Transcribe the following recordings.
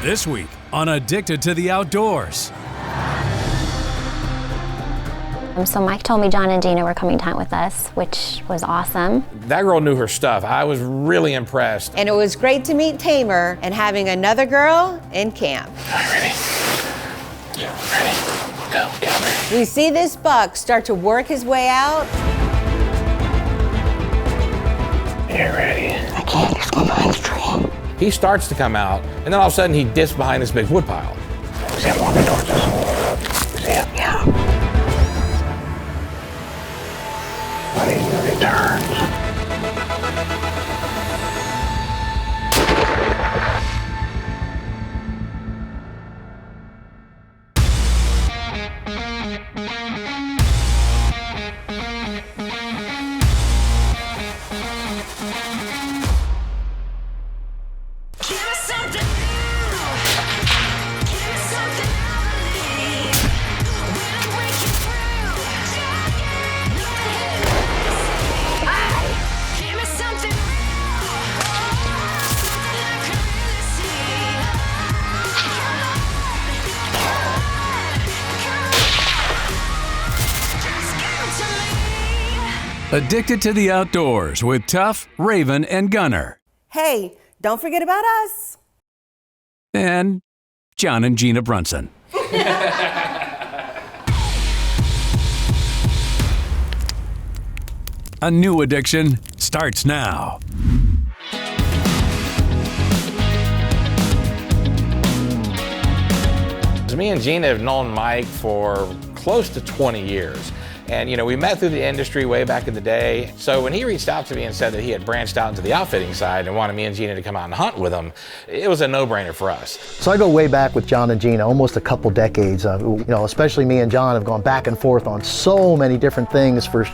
This week on Addicted to the Outdoors. So Mike told me John and Gina were coming to hunt with us, which was awesome. That girl knew her stuff. I was really impressed. And it was great to meet Tamer and having another girl in camp. All right, ready? Yeah, ready? Go, get ready. We see this buck start to work his way out. Get ready. I can't, he's going behind the tree. He starts to come out, and then all of a sudden he dips behind this big wood pile. See him walking towards us. See him? Yeah. When he turns. Addicted to the Outdoors with Tough, Raven, and Gunner. Hey, don't forget about us. And John and Gina Brunson. A new addiction starts now. Me and Gina have known Mike for close to 20 years. And we met through the industry way back in the day. So when he reached out to me and said that he had branched out into the outfitting side and wanted me and Gina to come out and hunt with him, it was a no-brainer for us. So I go way back with John and Gina, almost a couple decades. Especially me and John have gone back and forth on so many different things for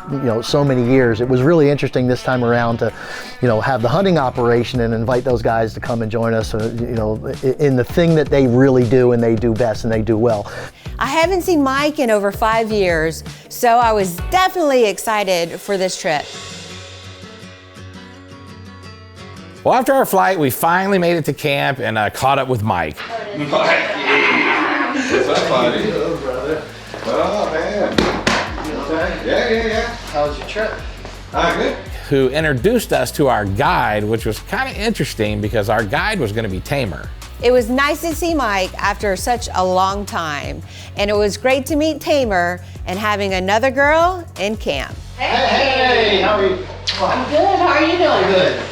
so many years. It was really interesting this time around to have the hunting operation and invite those guys to come and join us in the thing that they really do and they do best and they do well. I haven't seen Mike in over 5 years, so I was definitely excited for this trip. Well, after our flight, we finally made it to camp and caught up with Mike. Mikey! What's up, buddy? Hello, brother. Oh, man. You okay? Yeah. How was your trip? Good. Who introduced us to our guide, which was kind of interesting because our guide was going to be Tamer. It was nice to see Mike after such a long time, and it was great to meet Tamer and having another girl in camp. Hey, how are you? I'm good, how are you doing?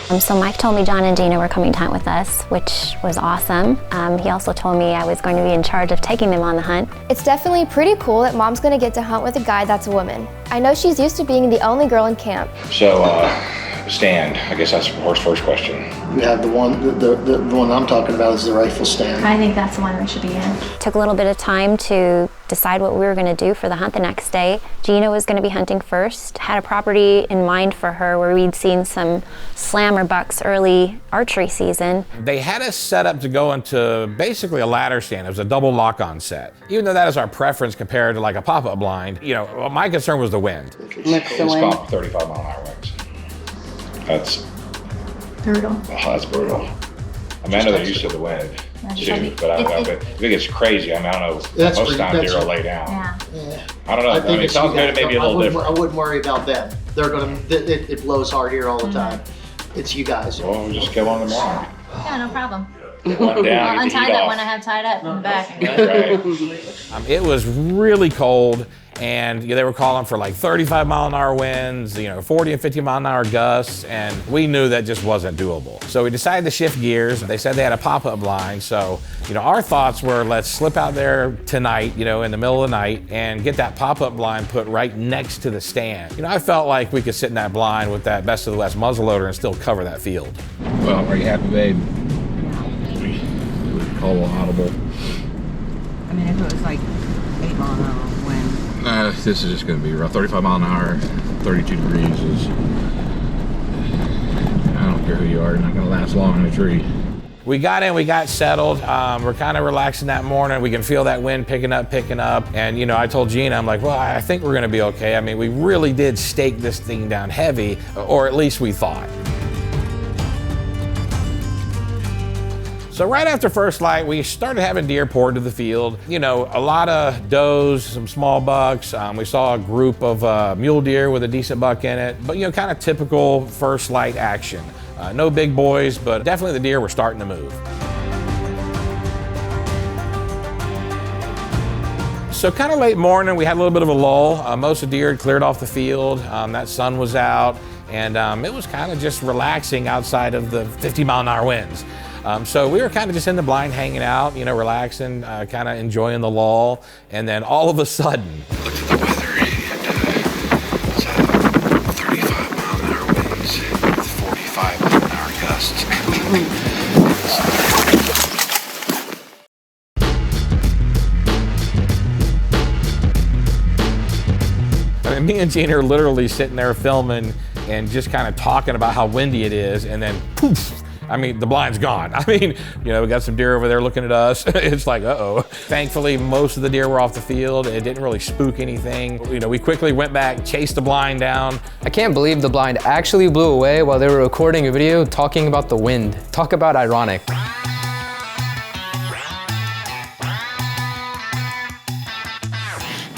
Good. So Mike told me John and Gina were coming to hunt with us, which was awesome. He also told me I was going to be in charge of taking them on the hunt. It's definitely pretty cool that Mom's going to get to hunt with a guy that's a woman. I know she's used to being the only girl in camp. So, stand. I guess that's the first question. You have the one I'm talking about is the rifle stand. I think that's the one we should be in. Took a little bit of time to decide what we were going to do for the hunt the next day. Gina was going to be hunting first. Had a property in mind for her where we'd seen some slammer bucks early archery season. They had us set up to go into basically a ladder stand. It was a double lock-on set. Even though that is our preference compared to like a pop-up blind, my concern was the wind. It's about 35 mile an hour winds. That's Brutal. that's brutal. I know they're used to the wind too, but if it gets crazy, I don't know. Most times they're gonna lay down. Yeah. I don't know. I mean, it sounds good. Maybe a little different. I wouldn't worry about them. They're gonna. It blows hard here all the time. It's you guys. Well, we'll just kill one tomorrow. Yeah, no problem. One down. I'll untie that one I have tied up in the back. Right. It was really cold, and they were calling for like 35 mile an hour winds, 40 and 50 mile an hour gusts, and we knew that just wasn't doable. So we decided to shift gears. They said they had a pop-up blind, so our thoughts were, let's slip out there tonight, in the middle of the night, and get that pop-up blind put right next to the stand. I felt like we could sit in that blind with that Best of the West muzzleloader and still cover that field. Well, are you happy, babe? Call audible. I mean, if it was like 8 mile an hour wind. This is just going to be around 35 mile an hour, 32 degrees is, I don't care who you are, you're not going to last long in a tree. We got in, we got settled. We're kind of relaxing that morning. We can feel that wind picking up. And, I told Gina, I'm like, well, I think we're going to be okay. I mean, we really did stake this thing down heavy, or at least we thought. So right after first light, we started having deer poured to the field. You know, a lot of does, some small bucks. We saw a group of mule deer with a decent buck in it, but you know, kind of typical first light action. No big boys, but definitely the deer were starting to move. So kind of late morning, we had a little bit of a lull. Most of the deer had cleared off the field. That sun was out, and it was kind of just relaxing outside of the 50-mile-an-hour winds. So we were kind of just in the blind hanging out, you know, relaxing, kind of enjoying the lull. And then all of a sudden, looked at the weather and it's 35-mile-an-hour winds with 45-mile-an-hour gusts. I mean, me and Gina are literally sitting there filming and just kind of talking about how windy it is, and then poof, I mean, the blind's gone. I mean, you know, we got some deer over there looking at us. It's like, uh-oh. Thankfully, most of the deer were off the field. It didn't really spook anything. You know, we quickly went back, chased the blind down. I can't believe the blind actually blew away while they were recording a video talking about the wind. Talk about ironic.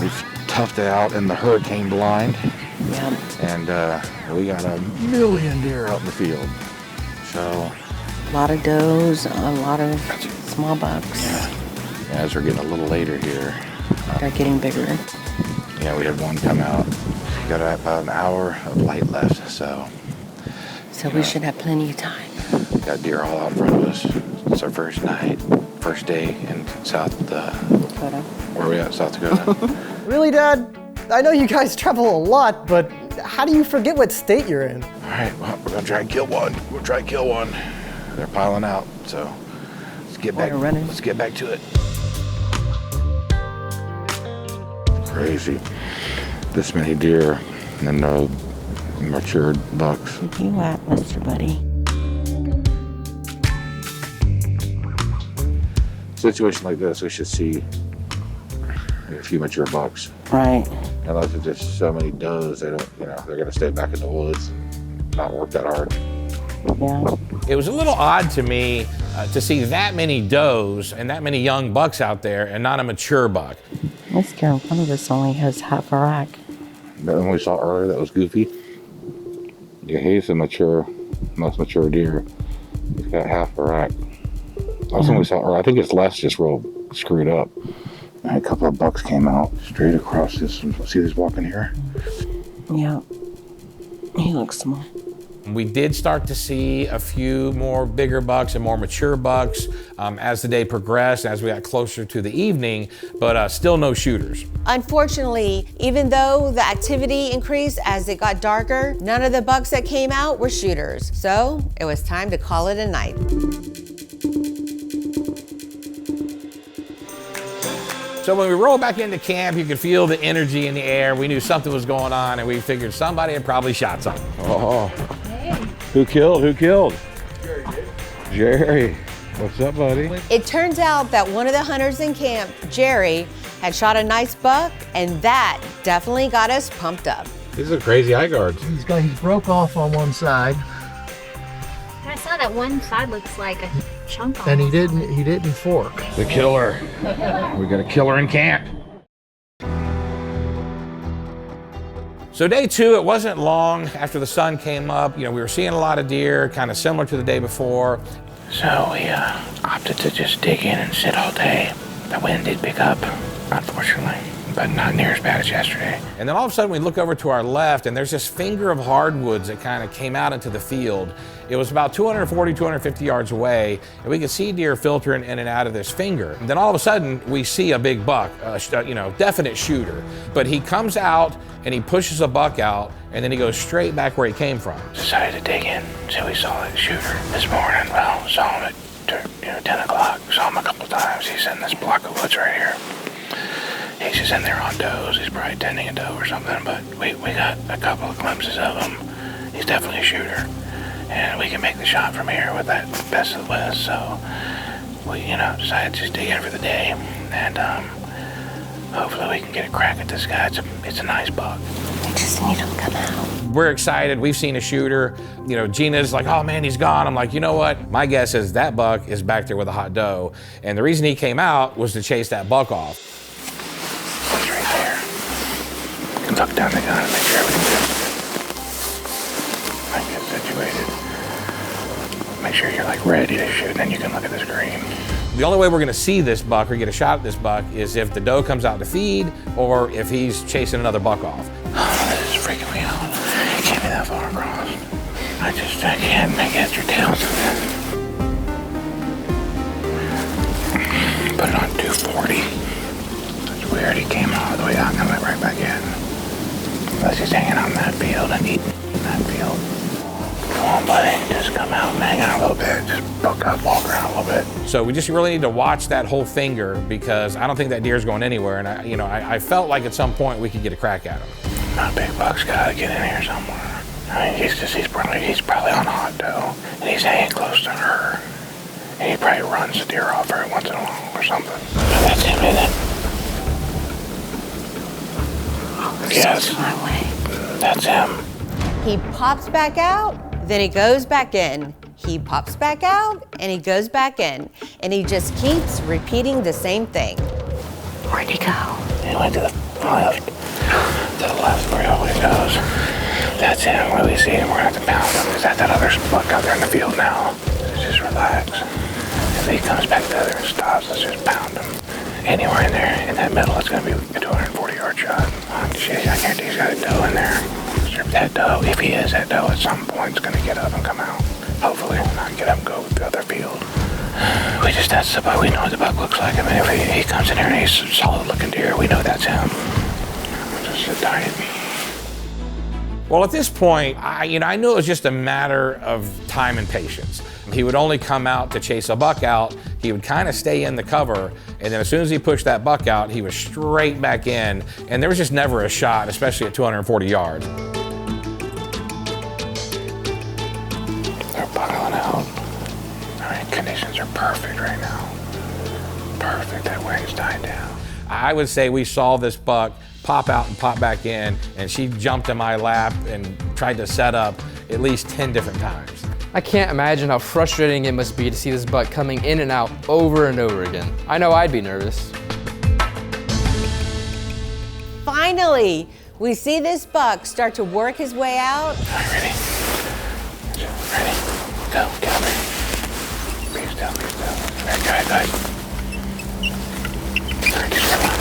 We've toughed it out in the hurricane blind. Yep. And we got a million deer out in the field. So, A lot of does, a lot of small bucks. yeah, as we're getting a little later here. They're getting bigger. Yeah, we had one come out. Got about an hour of light left, so. So we should have plenty of time. Got deer all out in front of us. It's our first night, first day in South Dakota. Where are we at, South Dakota? Really, Dad? I know you guys travel a lot, but how do you forget what state you're in? All right, well, we're gonna try and kill one. We'll try and kill one. They're piling out, so let's get back. Let's get back to it. Crazy. This many deer and no matured bucks. Where you at, Mr. Buddy? Situation like this, we should see a few mature bucks. Right. Unless it's just so many does, they don't, you know, they're gonna stay back in the woods and not work that hard. Yeah. It was a little odd to me to see that many does and that many young bucks out there and not a mature buck. This deer in front of us only has half a rack. The one we saw earlier that was goofy. Yeah, he's the most mature deer. He's got half a rack. Last one we saw earlier, I think his legs just real screwed up. And a couple of bucks came out straight across this. See this walking here? Yeah. He looks small. We did start to see a few more bigger bucks and more mature bucks as the day progressed, as we got closer to the evening, but still no shooters. Unfortunately, even though the activity increased as it got darker, none of the bucks that came out were shooters. So it was time to call it a night. So when we rolled back into camp, you could feel the energy in the air. We knew something was going on, and we figured somebody had probably shot something. Oh. Who killed? Who killed? Jerry. What's up, buddy? It turns out that one of the hunters in camp, Jerry, had shot a nice buck, and that definitely got us pumped up. These are crazy eye guards. He's broke off on one side. I saw that one side looks like a chunk. And he didn't fork. The killer. We got a killer in camp. So day two, it wasn't long after the sun came up. You know, we were seeing a lot of deer, kind of similar to the day before. So we opted to just dig in and sit all day. The wind did pick up, unfortunately, but not near as bad as yesterday. And then all of a sudden we look over to our left and there's this finger of hardwoods that kind of came out into the field. It was about 240, 250 yards away, and we could see deer filtering in and out of this finger. And then all of a sudden we see a big buck, definite shooter. But he comes out and he pushes a buck out, and then he goes straight back where he came from. Decided to dig in, so we saw that shooter this morning. Well, saw him at 10 o'clock. Saw him a couple times. He's in this block of woods right here. He's just in there on does. He's probably tending a doe or something, but we got a couple of glimpses of him. He's definitely a shooter, and we can make the shot from here with that best of the west. So we, decided to just dig in for the day, and hopefully we can get a crack at this guy. It's a nice buck. We just need him to come out. We're excited. We've seen a shooter. You know, Gina's like, oh man, he's gone. I'm like, you know what? My guess is that buck is back there with a hot doe. And the reason he came out was to chase that buck off. He's right there. You can look down the gun and make sure everything's good. I get situated. Make sure you're like ready to shoot, and then you can look at the screen. The only way we're gonna see this buck or get a shot at this buck is if the doe comes out to feed or if he's chasing another buck off. Oh, this is freaking me out. It can't be that far across. I can't make heads or tails of this. Put it on 240. That's weird, he came all the way out and then went right back in. Unless he's hanging out in that field and eating in that field. Come on, buddy, just come out and hang out a little bit. Just walk around a little bit. So we just really need to watch that whole finger because I don't think that deer's going anywhere. And I felt like at some point we could get a crack at him. That big buck's gotta get in here somewhere. I mean, he's probably on a hot doe and he's hanging close to her. And he probably runs the deer off every once in a while or something. But that's him, isn't it? Yes. That's him. He pops back out, then he goes back in. He pops back out, and he goes back in. And he just keeps repeating the same thing. Where'd he go? He went to the left. To the left where he always goes. That's him. Where we see him, we're gonna have to pound him. He's at that other buck out there in the field now. Just relax. If he comes back there and stops, let's just pound him. Anywhere in there, in that middle, it's gonna be a 240-yard shot. Oh, shit, I guarantee he's got a doe in there. That doe, if he is that doe, at some point is gonna get up and come out. Hopefully, not get up and go with the other field. That's the buck. We know what the buck looks like. I mean, if he comes in here and he's a solid-looking deer, we know that's him. Just sit tight. Well, at this point, I knew it was just a matter of time and patience. He would only come out to chase a buck out. He would kind of stay in the cover, and then as soon as he pushed that buck out, he was straight back in, and there was just never a shot, especially at 240 yards. They're buckling out. I mean, conditions are perfect right now. Perfect. That wind's died down. I would say we saw this buck pop out and pop back in, and she jumped in my lap and tried to set up at least 10 different times. I can't imagine how frustrating it must be to see this buck coming in and out over and over again. I know I'd be nervous. Finally, we see this buck start to work his way out. All right, ready? Ready? Go, get up here. Be still, be still. Very good, guys. All right, just come on.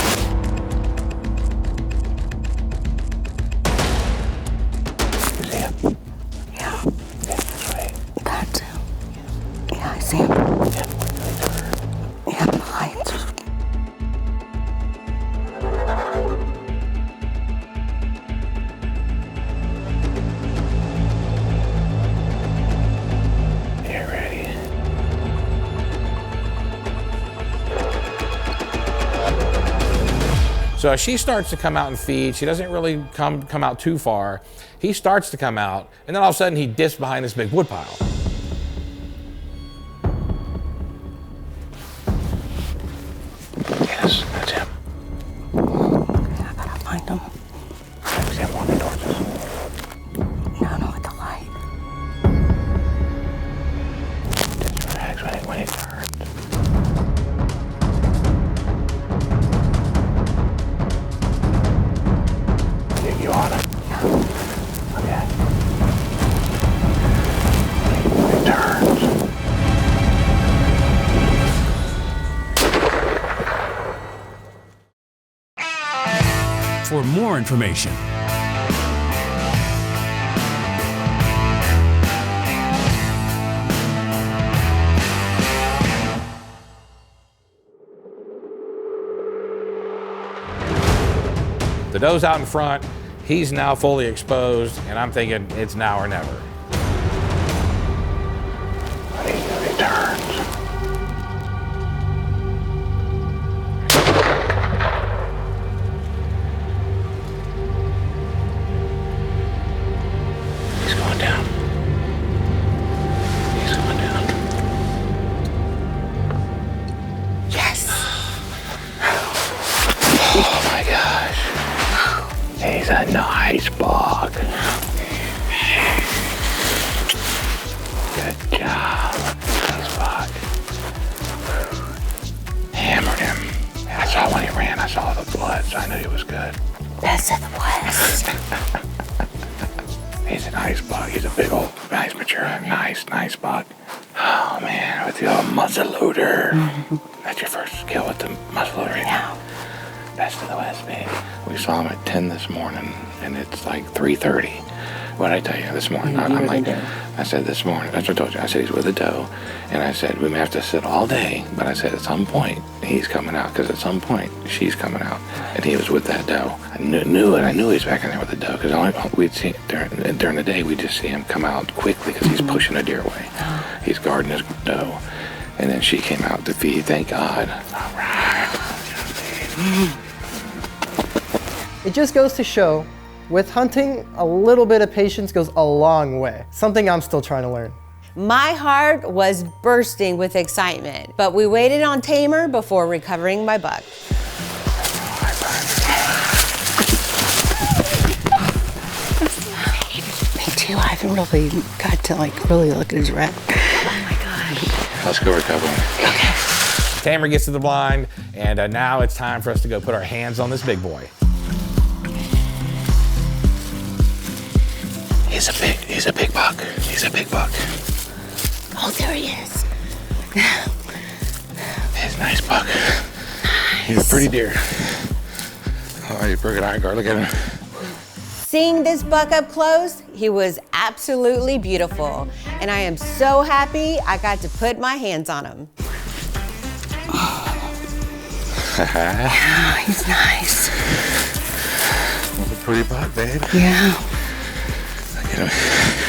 So as she starts to come out and feed, she doesn't really come out too far. He starts to come out, and then all of a sudden he dips behind this big wood pile. Yes, that's him. I gotta find him. Is him walking towards us? No, with the light. Just relax when he turns. You on him? Okay. He turns. For more information, the doe's out in front. He's now fully exposed, and I'm thinking it's now or never. He turns. He's going down. He's going down. Yes! Oh my gosh. He's a nice buck. saw the blood, so I knew he was good. Best of the West. He's a nice buck. He's a big old, nice, mature, nice buck. Oh man, with the old muzzleloader. That's your first kill with the muzzleloader right now. Best of the West, baby. We saw him at 10 this morning, and it's like 3:30. What did I tell you this morning? I said this morning, that's what I told you. I said he's with a doe, and I said we may have to sit all day, but I said at some point he's coming out, because at some point she's coming out, and he was with that doe. I knew it. I knew he was back in there with the doe, because we'd see during the day we'd just see him come out quickly because he's pushing a deer away. He's guarding his doe, and then she came out to feed. Thank God. All right. It just goes to show, with hunting, a little bit of patience goes a long way. Something I'm still trying to learn. My heart was bursting with excitement, but we waited on Tamer before recovering my buck. Me too. I haven't really got to really look at his rack. Oh my gosh. Let's go recover him. Okay. Tamer gets to the blind, and now it's time for us to go put our hands on this big boy. He's a big buck. He's a big buck. Oh, there he is. He's a nice buck. He's a pretty deer. Oh, he broke an eye guard. Look at him. Seeing this buck up close, he was absolutely beautiful. And I am so happy I got to put my hands on him. Yeah, he's nice. He's a pretty buck, babe. Yeah.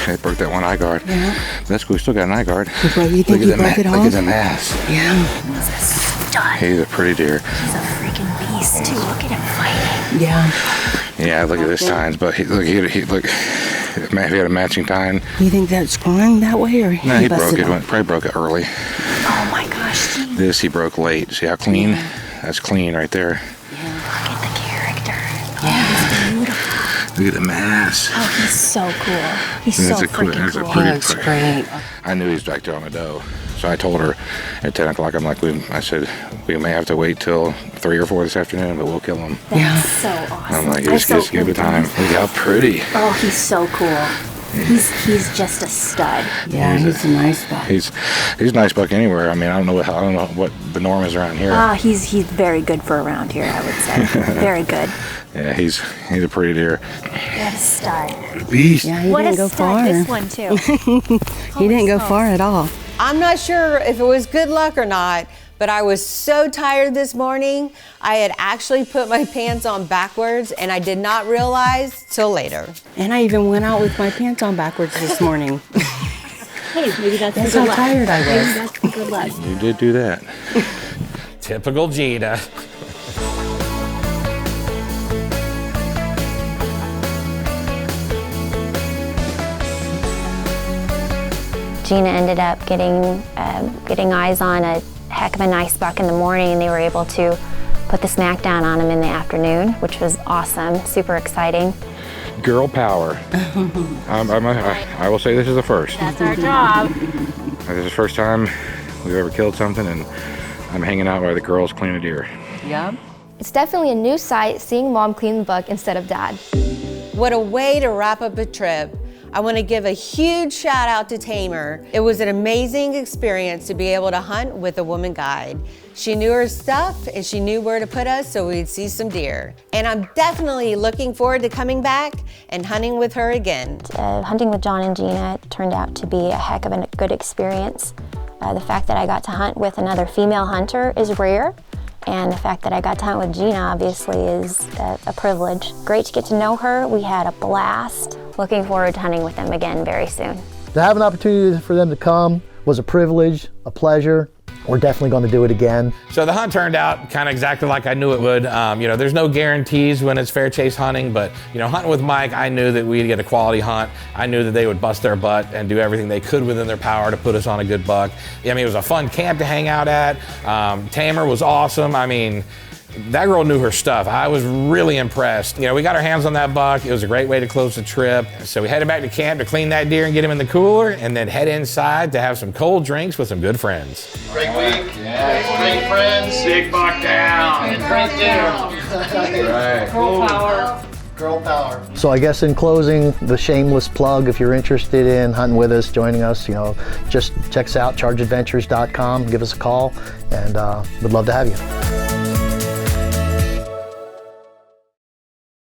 I broke that one eye guard. Yeah. That's cool. We still got an eye guard. You think he broke it off? Look at the mass. Yeah. He's a stud. He's a pretty deer. He's a freaking beast too. Look at him fighting. Yeah. Yeah, look at his tines, but look, man, if he had a matching tine. You think that's growing that way, or No, he broke it. Probably broke it early. Oh my gosh, Gina. This he broke late. See how clean? Yeah. That's clean right there. Yeah. Look at the character. Yeah. He's beautiful. Look at the mass. Oh, he's so cool. He's so freaking cool. That's great. I knew he was back there on the doe. So I told her at 10 o'clock, I said, we may have to wait till 3 or 4 this afternoon, but we'll kill him. That's so awesome. I'm like, just give it time. Look how pretty. Oh, he's so cool. He's just a stud. Yeah, he's a nice buck. He's a nice buck anywhere. I mean, I don't know what the norm is around here. He's very good for around here, I would say. Very good. Yeah, he's a pretty deer. What a stud. Beast. Yeah, he didn't go far. This one too. He didn't go far at all. I'm not sure if it was good luck or not, but I was so tired this morning, I had actually put my pants on backwards, and I did not realize till later. And I even went out with my pants on backwards this morning. Hey, maybe that's how good luck. tired I was. Maybe that's good luck. You did do that. Typical Gina. Gina ended up getting eyes on a heck of a nice buck in the morning, and they were able to put the snack down on him in the afternoon, which was awesome, super exciting. Girl power. I will say this is the first. That's our job. This is the first time we've ever killed something, and I'm hanging out while the girls clean a deer. Yep. It's definitely a new sight seeing Mom clean the buck instead of Dad. What a way to wrap up a trip. I want to give a huge shout out to Tamer. It was an amazing experience to be able to hunt with a woman guide. She knew her stuff and she knew where to put us so we'd see some deer. And I'm definitely looking forward to coming back and hunting with her again. Hunting with John and Gina turned out to be a heck of a good experience. The fact that I got to hunt with another female hunter is rare. And the fact that I got to hunt with Gina obviously is a privilege. Great to get to know her. We had a blast. Looking forward to hunting with them again very soon. To have an opportunity for them to come was a privilege, a pleasure. We're definitely going to do it again. So the hunt turned out kind of exactly like I knew it would. There's no guarantees when it's fair chase hunting, but hunting with Mike, I knew that we'd get a quality hunt. I knew that they would bust their butt and do everything they could within their power to put us on a good buck. I mean, it was a fun camp to hang out at. Tamer was awesome. I mean, that girl knew her stuff. I was really impressed. We got our hands on that buck. It was a great way to close the trip. So we headed back to camp to clean that deer and get him in the cooler, and then head inside to have some cold drinks with some good friends. Great week. Yeah. Great friends. Big buck down. Great dinner. Right. Girl power. Girl power. So I guess in closing, the shameless plug, if you're interested in hunting with us, joining us, just check us out, chargeadventures.com, give us a call, and we'd love to have you.